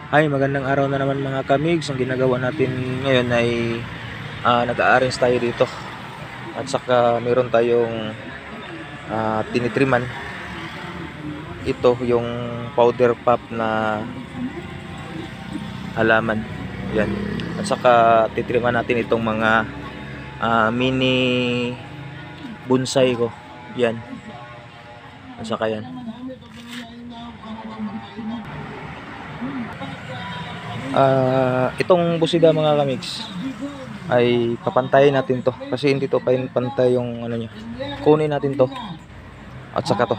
Ay, magandang araw na naman mga kamigs. Ang ginagawa natin ngayon ay nag-a-arrange tayo dito. At saka meron tayong tinitriman. Ito yung powder puff na halaman. Yan. At saka titriman natin itong mga mini bonsai ko. Yan. At saka yan. Itong busida mga kamigs ay papantayin natin to kasi hindi to pantay yung ano niya. Kunin natin to at saka to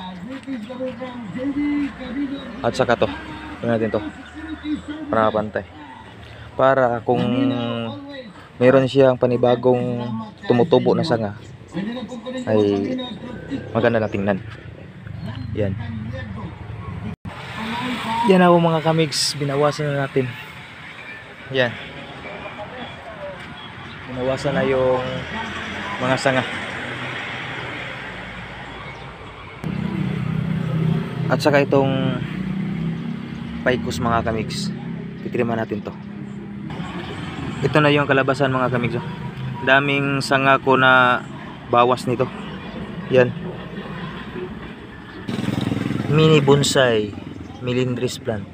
kunin natin to para pantay, para kung meron siyang panibagong tumutubo na sanga ay maganda na tingnan. Yan ako mga kamigs, binawasan na natin. Yan, binawasan na yung mga sanga. At saka itong paikos mga kamigs, titriman natin to. Ito na yung kalabasan mga kamigs. Daming sanga ko na bawas nito. Yan, mini bonsai Melindres plant.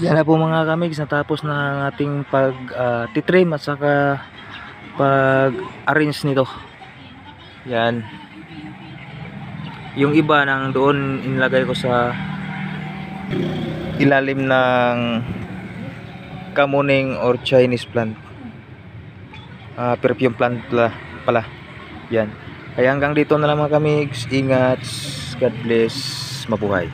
Yan na po mga kamigs, natapos na ang ating titrim at saka pag-arrange nito. Yan. Yung iba nang doon inilagay ko sa ilalim ng kamuning or Chinese plant. Perfume plant pala. Yan. Kaya hanggang dito na lang mga kamigs. Ingat. God bless. Mabuhay.